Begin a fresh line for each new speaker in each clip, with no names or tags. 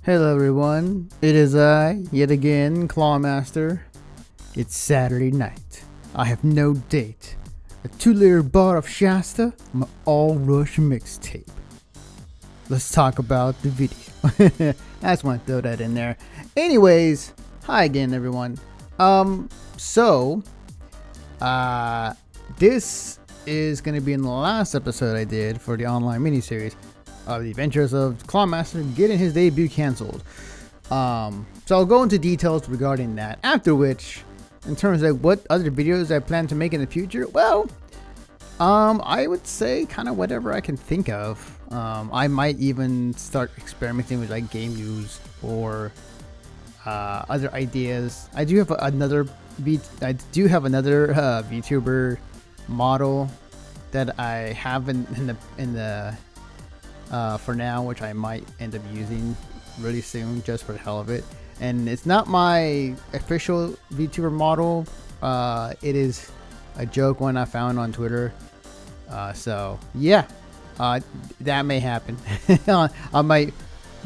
Hello everyone, it is I, yet again, Clawmaster. It's Saturday night. I have no date. A 2-liter bar of Shasta, my all-rush mixtape. Let's talk about the video. I just want to throw that in there. Anyways, hi again everyone. This is going to be in the last episode I did for the online miniseries of the adventures of Clawmaster getting his debut cancelled. So I'll go into details regarding that, after which, in terms of what other videos I plan to make in the future, well, I would say kind of whatever I can think of. I might even start experimenting with like game news or other ideas. I do have another VTuber model that I have in the for now, which I might end up using really soon just for the hell of it. And it's not my official VTuber model. It is a joke one I found on Twitter. So yeah, that may happen. I might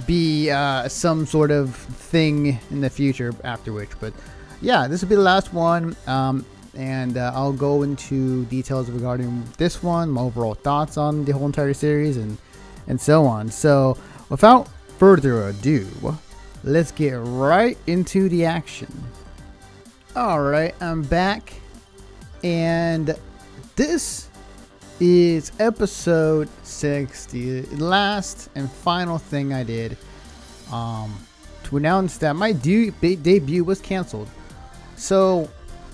be some sort of thing in the future after which, but yeah, this will be the last one. And I'll go into details regarding this one, my overall thoughts on the whole entire series, and so on. So without further ado, let's get right into the action. Alright, I'm back, and this is episode 6, the last and final thing I did to announce that my debut was cancelled. So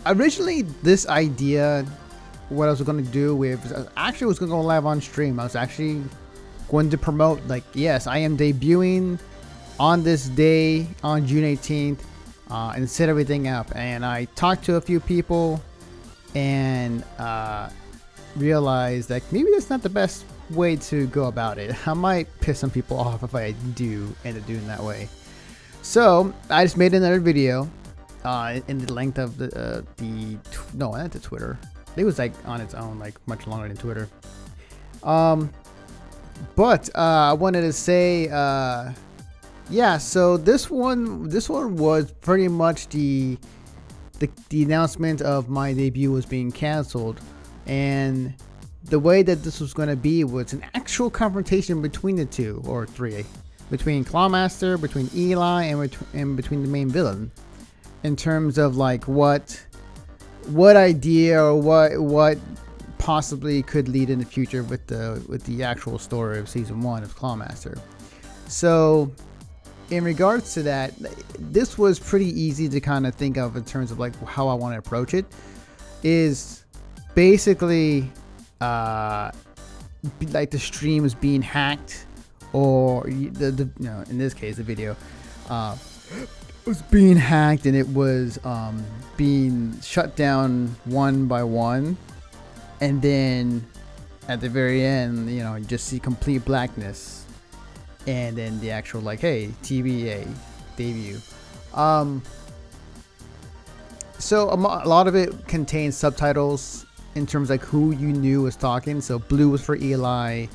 originally this idea, what I was going to do with, actually was going to go live on stream. I was actually going to promote, like, yes, I am debuting on this day on June 18th, and set everything up. And I talked to a few people and realized that maybe that's not the best way to go about it. I might piss some people off if I do end up doing that way. So I just made another video in the length of no, not the Twitter. It was like on its own, like much longer than Twitter. But I wanted to say, yeah. So this one was pretty much the announcement of my debut was being canceled, and the way that this was going to be was an actual confrontation between the two, or three, between Clawmaster, between Eli, and between the main villain, in terms of like what idea or what possibly could lead in the future with the actual story of season 1 of Clawmaster. So in regards to that, this was pretty easy to kind of think of in terms of like how I want to approach it. Is basically like the stream is being hacked, or the you know, in this case the video was being hacked, and it was being shut down one by one. And then at the very end, you know, you just see complete blackness, and then the actual like, hey, TBA debut. So a lot of it contains subtitles in terms of like who you knew was talking. So blue was for Eli,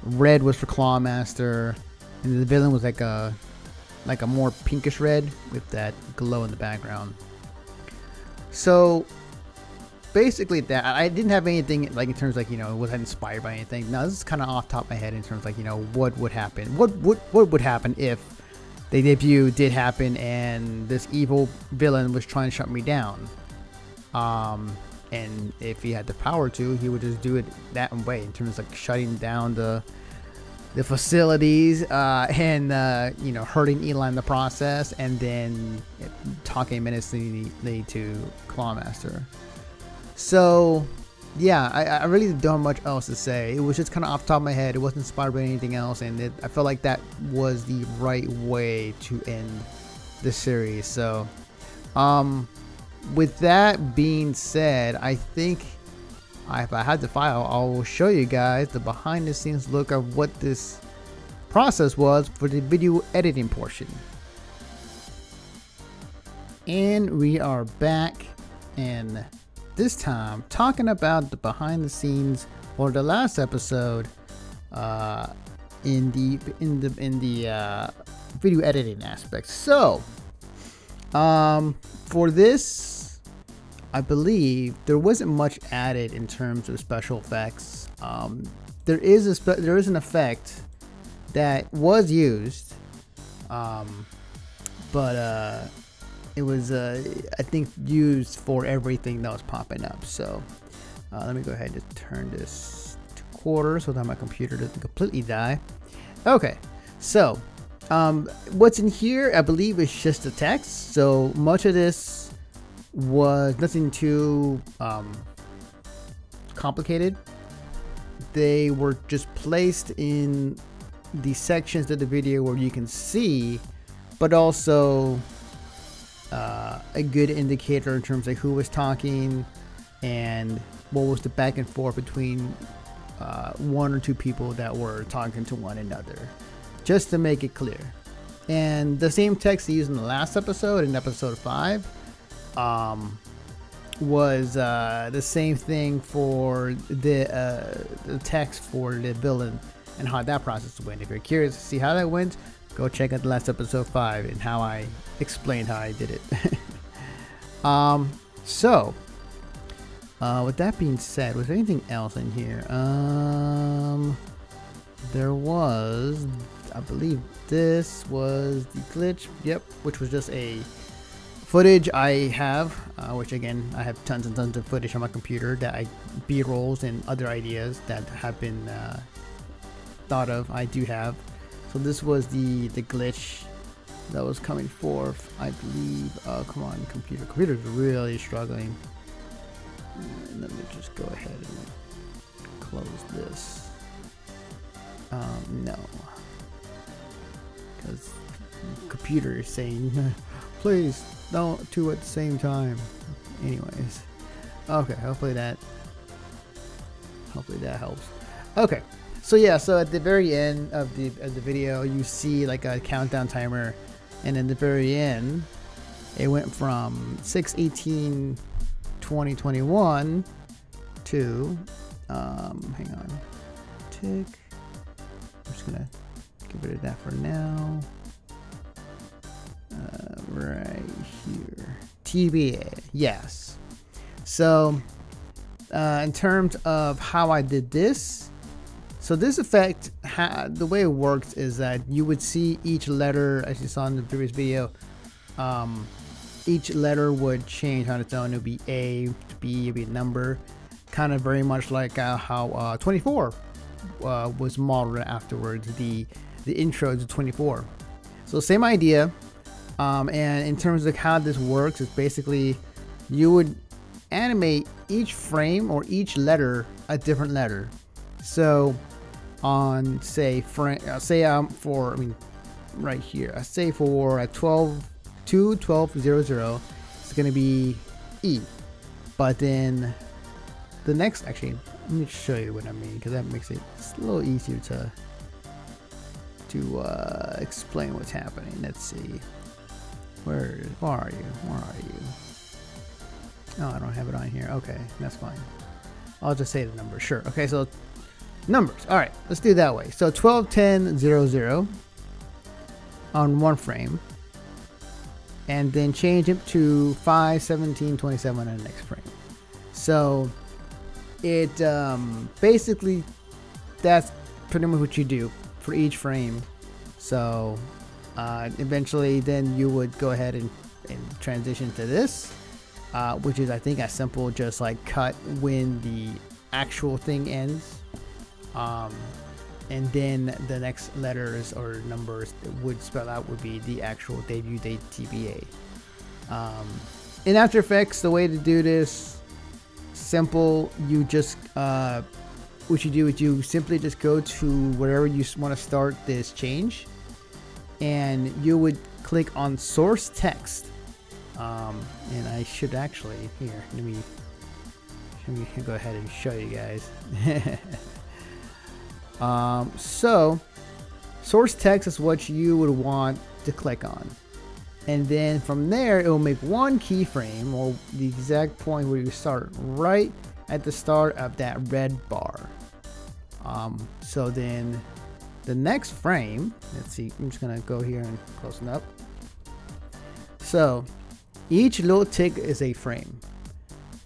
red was for Clawmaster, and the villain was like a more pinkish red with that glow in the background. So basically that, I didn't have anything like in terms of like, you know, was I inspired by anything. No, this is kind of off the top of my head in terms of like, you know, what would happen, what would happen if the debut did happen and this evil villain was trying to shut me down, and if he had the power to, he would just do it that way, in terms of like shutting down the facilities, and you know, hurting Eli in the process, and then talking menacingly to Clawmaster. So yeah, I really don't have much else to say. It was just kind of off the top of my head. It wasn't inspired by anything else, and I felt like that was the right way to end the series. So with that being said, I think if I had the file, I will show you guys the behind the scenes look of what this process was for the video editing portion. And we are back, and this time talking about the behind the scenes for the last episode in the video editing aspects. So for this, I believe there wasn't much added in terms of special effects. There is an effect that was used, but it was I think used for everything that was popping up. So let me go ahead and turn this to quarter so that my computer doesn't completely die. Okay, so what's in here, I believe, is just the text. So much of this was nothing too complicated. They were just placed in the sections of the video where you can see, but also a good indicator in terms of who was talking and what was the back and forth between one or two people that were talking to one another, just to make it clear. And the same text used in the last episode, in episode 5, was the same thing for the text for the villain and how that process went. If you're curious to see how that went, go check out the last episode 5 and how I explained how I did it. So with that being said, was there anything else in here? There was, I believe this was the glitch, yep, which was just a footage I have, which again, I have tons and tons of footage on my computer that I B-rolls and other ideas that have been thought of. I do have. So this was the glitch that was coming forth, I believe. Oh, come on, computer's really struggling. And let me just go ahead and close this. No, because computer is saying please don't two at the same time. Anyways, okay, hopefully that helps. Okay, so yeah, so at the very end of the video, you see like a countdown timer, and in the very end, it went from 6/18/2021 to hang on, tick. I'm just gonna get rid of that for now. Right here, TBA, yes. So in terms of how I did this, so this effect, the way it works is that you would see each letter, as you saw in the previous video, each letter would change on its own. It would be A to B, it would be a number, kind of very much like how 24 was modeled afterwards, the intro to 24. So same idea. And in terms of how this works, is basically you would animate each frame or each letter a different letter. So on say right here, I say for 12/2/12/00, it's going to be E. But then the next, actually, let me show you what I mean, because that makes it a little easier to explain what's happening. Let's see. Where are you? Oh, I don't have it on here. Okay, that's fine. I'll just say the number. Sure. Okay, so numbers. All right, let's do it that way. So 12/10/00 on one frame, and then change it to 5/17/27 on the next frame. So it basically, that's pretty much what you do for each frame. So eventually then you would go ahead and transition to this, which is, I think, as simple, just like cut when the actual thing ends, and then the next letters or numbers that would spell out would be the actual debut date, TBA. In After Effects, the way to do this, simple. You just what you do is you simply just go to wherever you want to start this change, and you would click on source text, and I should actually, here, let me go ahead and show you guys. So source text is what you would want to click on, and then from there it will make one keyframe, or the exact point where you start, right at the start of that red bar. So then the next frame, let's see, I'm just gonna go here and close it up. So each little tick is a frame,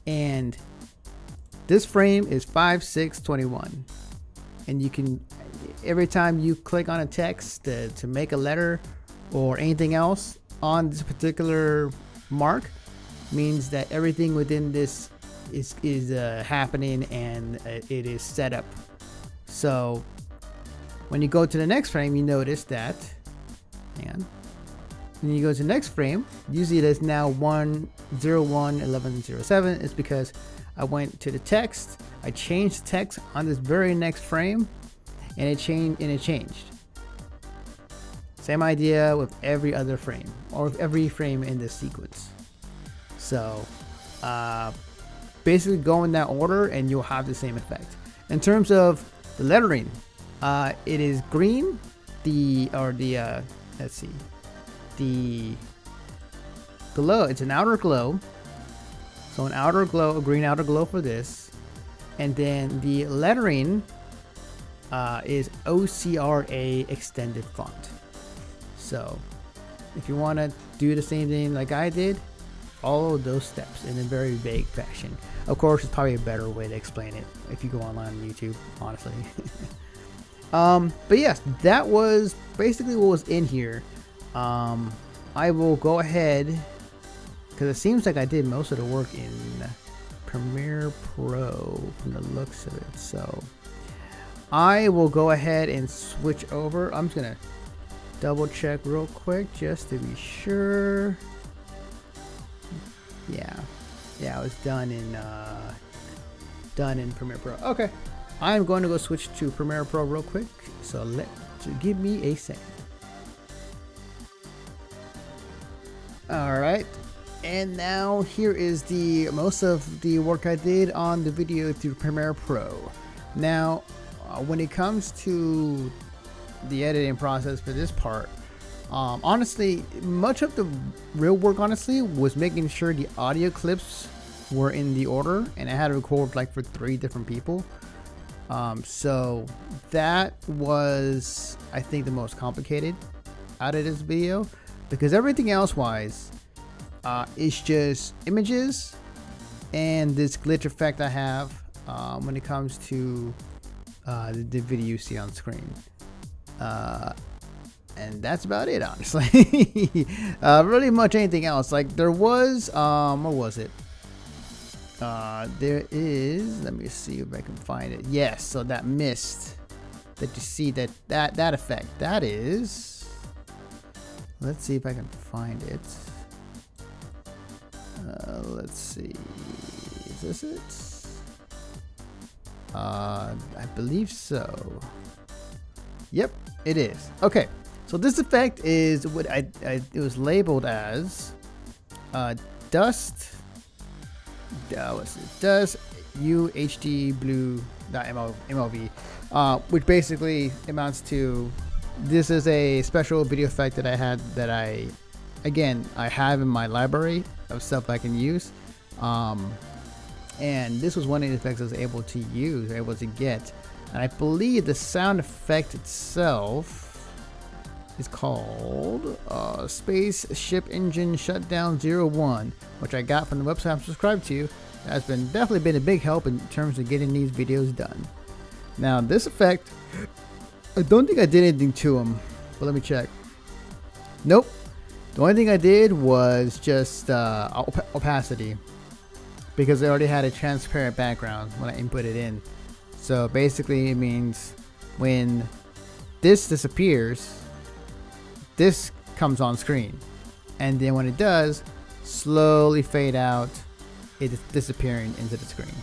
and this frame is 5, 6, 21, and you can, every time you click on a text to make a letter or anything else on this particular mark, means that everything within this is happening, and it is set up. So when you go to the next frame, you notice that, and when you go to the next frame, you see there's now 1011107. It's because I went to the text, I changed the text on this very next frame, and it changed. Same idea with every other frame, or with every frame in this sequence. So basically go in that order and you'll have the same effect. In terms of the lettering, it is green, let's see, the glow, it's an outer glow. So an outer glow, a green outer glow for this. And then the lettering is OCRA extended font. So if you want to do the same thing like I did, follow those steps in a very vague fashion. Of course, it's probably a better way to explain it if you go online on YouTube, honestly. But yes, that was basically what was in here. I will go ahead, because it seems like I did most of the work in Premiere Pro from the looks of it. So I will go ahead and switch over. I'm just gonna double check real quick just to be sure. Yeah, it was done in Premiere Pro. Okay, I'm going to go switch to Premiere Pro real quick. So give me a second. All right, and now here is the most of the work I did on the video through Premiere Pro. Now, when it comes to the editing process for this part, honestly, much of the real work, honestly, was making sure the audio clips were in the order, and I had to record like for 3 different people. So that was, I think, the most complicated out of this video, because everything else wise, it's just images and this glitch effect I have when it comes to the video you see on screen. And that's about it, honestly. Really much anything else. Like there was, what was it? There is, let me see if I can find it. Yes, so that mist that you see, that effect, that is, let's see if I can find it. Let's see, is this it? I believe so. Yep, it is. Okay, so this effect is what it was labeled as dust. What's it? Dust UHD blue MLV, which basically amounts to, this is a special video effect that I had that I have in my library of stuff I can use. And this was one of the effects I was able to get. And I believe the sound effect itself is called Spaceship Engine Shutdown 01, which I got from the website I'm subscribed to. That's definitely been a big help in terms of getting these videos done. Now this effect, I don't think I did anything to them, but let me check. Nope. The only thing I did was just opacity, because I already had a transparent background when I input it in. So basically it means when this disappears, this comes on screen, and then when it does, slowly fade out, it is disappearing into the screen.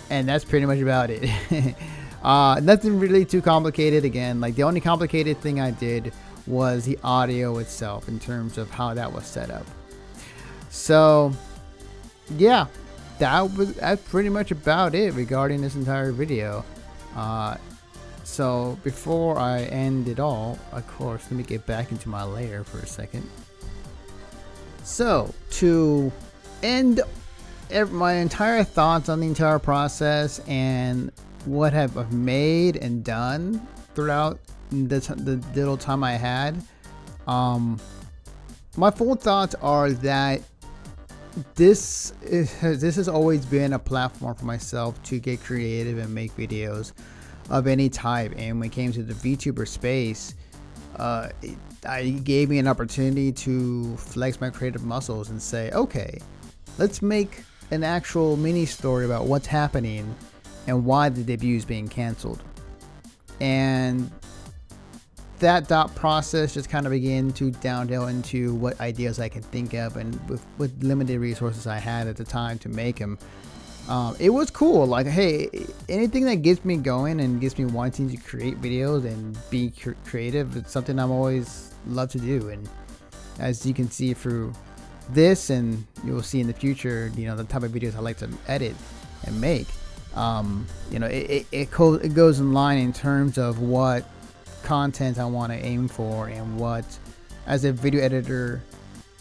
And that's pretty much about it. Nothing really too complicated. Again, like the only complicated thing I did was the audio itself in terms of how that was set up. So yeah, that's pretty much about it regarding this entire video. So before I end it all, of course, let me get back into my layer for a second. So to end my entire thoughts on the entire process and what I've made and done throughout the little time I had. My full thoughts are that this has always been a platform for myself to get creative and make videos of any type. And when it came to the VTuber space, it gave me an opportunity to flex my creative muscles and say, okay, let's make an actual mini story about what's happening and why the debut is being canceled. And that thought process just kind of began to downhill into what ideas I can think of, and with limited resources I had at the time to make them. It was cool. Like, hey, anything that gets me going and gets me wanting to create videos and be creative, it's something I'm always love to do. And as you can see through this, and you will see in the future, you know, the type of videos I like to edit and make, you know, it goes in line in terms of what content I want to aim for, and what, as a video editor,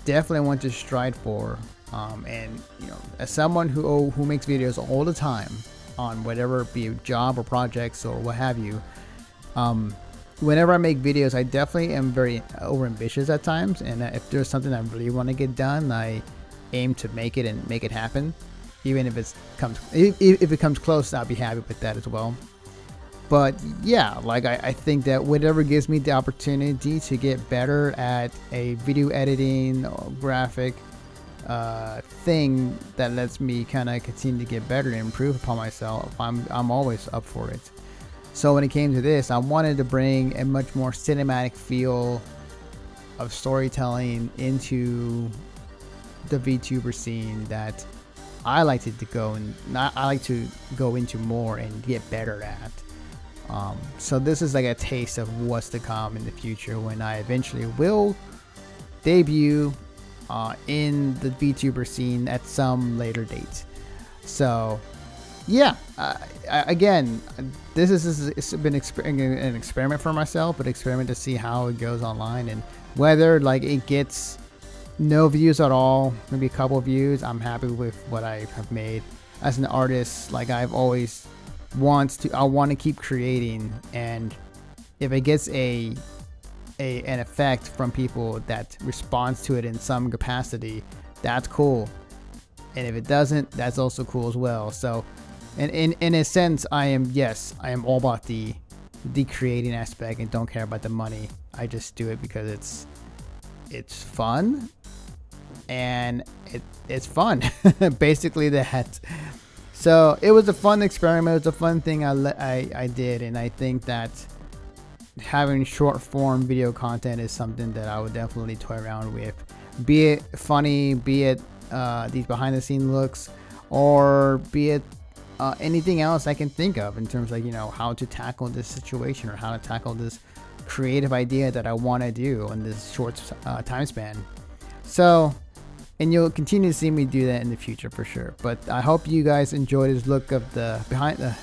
definitely want to strive for. And you know, as someone who makes videos all the time on whatever, be it job or projects or what have you, whenever I make videos, I definitely am very over ambitious at times, and if there's something I really want to get done, I aim to make it and make it happen. Even if it comes close, I'll be happy with that as well. But yeah, like I think that whatever gives me the opportunity to get better at a video editing or graphic thing that lets me kind of continue to get better and improve upon myself, I'm always up for it. So when it came to this, I wanted to bring a much more cinematic feel of storytelling into the VTuber scene that I like to go into more and get better at. So this is like a taste of what's to come in the future when I eventually will debut in the VTuber scene at some later date. So yeah, again, this it's been an experiment for myself, but experiment to see how it goes online, and whether like it gets no views at all, maybe a couple views, I'm happy with what I have made. As an artist, like I've always I want to keep creating, and if it gets an effect from people that responds to it in some capacity, that's cool. And if it doesn't, that's also cool as well. So in a sense, I am all about the creating aspect and don't care about the money. I just do it because it's fun, and it's fun. Basically that. So it was a fun experiment. It was a fun thing I did, and I think that having short form video content is something that I would definitely toy around with. Be it funny, be it these behind the scene looks, or be it anything else I can think of in terms of, like, you know, how to tackle this situation or how to tackle this creative idea that I want to do in this short time span. So. And you'll continue to see me do that in the future for sure. But I hope you guys enjoyed this look of I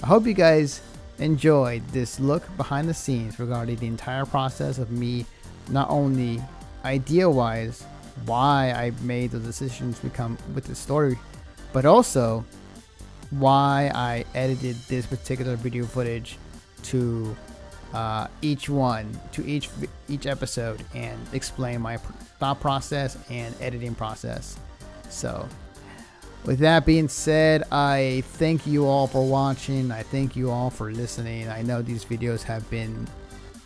hope you guys enjoyed this look behind the scenes regarding the entire process of me, not only idea-wise, why I made the decisions become with the story, but also why I edited this particular video footage to each episode, and explain my thought process and editing process. So with that being said, I thank you all for watching. I thank you all for listening. I know these videos have been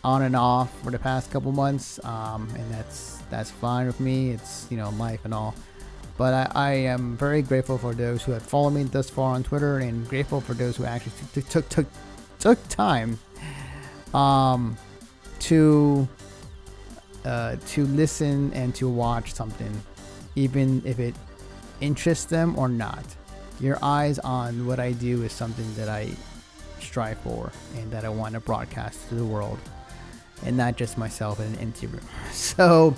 on and off for the past couple months, and that's fine with me. It's, you know, life and all. But I am very grateful for those who have followed me thus far on Twitter, and grateful for those who actually took time to listen and to watch something, even if it interests them or not. Your eyes on what I do is something that I strive for and that I want to broadcast to the world, and not just myself in an empty room. So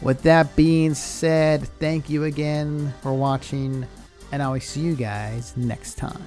with that being said, thank you again for watching, and I will see you guys next time.